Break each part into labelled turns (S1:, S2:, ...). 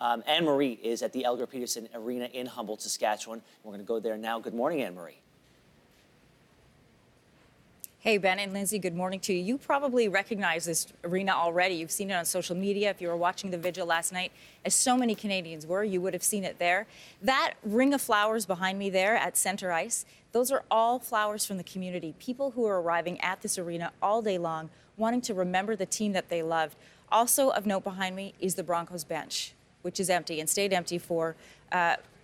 S1: Anne-Marie is at the Elgar Peterson Arena in Humboldt, Saskatchewan. We're going to go there now. Good morning, Anne-Marie.
S2: Hey, Ben and Lindsey, good morning to you. You probably recognize this arena already. You've seen it on social media. If you were watching the vigil last night, as so many Canadians were, you would have seen it there. That ring of flowers behind me there at center ice, those are all flowers from the community. People who are arriving at this arena all day long, wanting to remember the team that they loved. Also of note behind me is the Broncos bench, which is empty and stayed empty for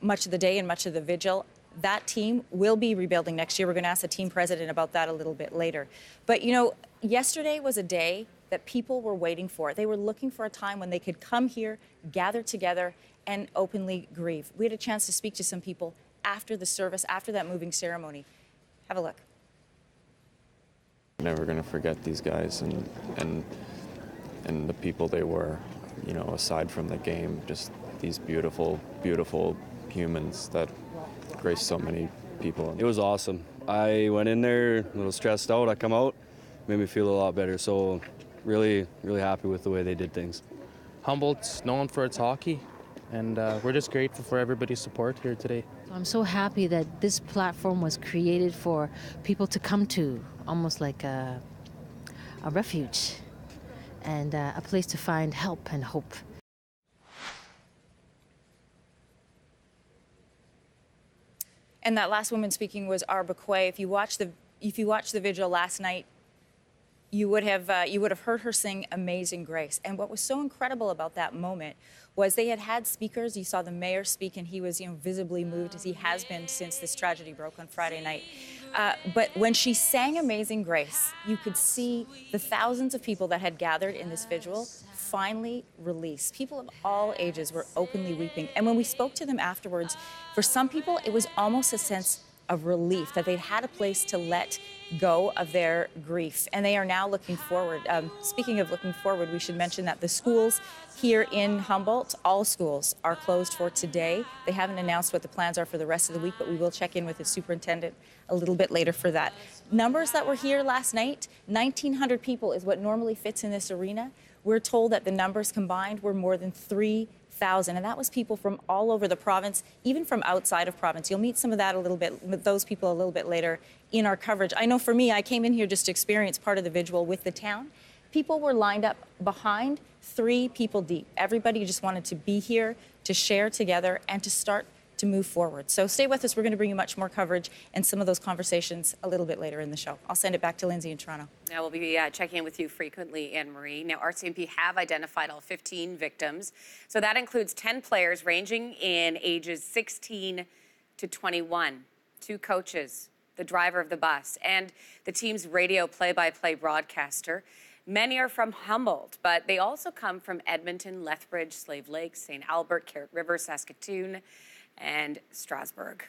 S2: much of the day and much of the vigil. That team will be rebuilding next year. We're going to ask the team president about that a little bit later. But, you know, yesterday was a day that people were waiting for. They were looking for a time when they could come here, gather together, and openly grieve. We had a chance to speak to some people after the service, after that moving ceremony. Have a look.
S3: Never going to forget these guys and the people they were, you know, aside from the game, just these beautiful, beautiful humans that graced so many people.
S4: It was awesome. I went in there a little stressed out. I come out, made me feel a lot better. So really, really happy with the way they did things.
S5: Humboldt's known for its hockey, and we're just grateful for everybody's support here today.
S6: I'm so happy that this platform was created for people to come to, almost like a refuge and a place to find help and hope.
S2: And that last woman speaking was McEwen. If you watched the vigil last night, you would have heard her sing "Amazing Grace." And what was so incredible about that moment was they had speakers. You saw the mayor speak, and he was, visibly moved, as he has been since this tragedy broke on Friday night. But when she sang "Amazing Grace," you could see the thousands of people that had gathered in this vigil finally released. People of all ages were openly weeping. And when we spoke to them afterwards, for some people, it was almost a sense of relief that they'd had a place to let go of their grief. And they are now looking forward. Speaking of looking forward, we should mention that the schools here in Humboldt, all schools, are closed for today. They haven't announced what the plans are for the rest of the week, but we will check in with the superintendent a little bit later for that. Numbers that were here last night, 1,900 people is what normally fits in this arena. We're told that the numbers combined were more than 3,000, and that was people from all over the province, even from outside of province. You'll meet some of that a little bit, with those people a little bit later in our coverage. I know for me, I came in here just to experience part of the vigil with the town. People were lined up behind, 3 people deep. Everybody just wanted to be here, to share together, and to start to move forward. So stay with us. We're going to bring you much more coverage and some of those conversations a little bit later in the show. I'll send it back to Lindsey in Toronto.
S7: Now, we'll be checking in with you frequently, Anne-Marie. Now, RCMP have identified all 15 victims. So that includes 10 players ranging in ages 16 to 21, 2 coaches, the driver of the bus, and the team's radio play-by-play broadcaster. Many are from Humboldt, but they also come from Edmonton, Lethbridge, Slave Lake, St. Albert, Carrot River, Saskatoon, and Strasbourg.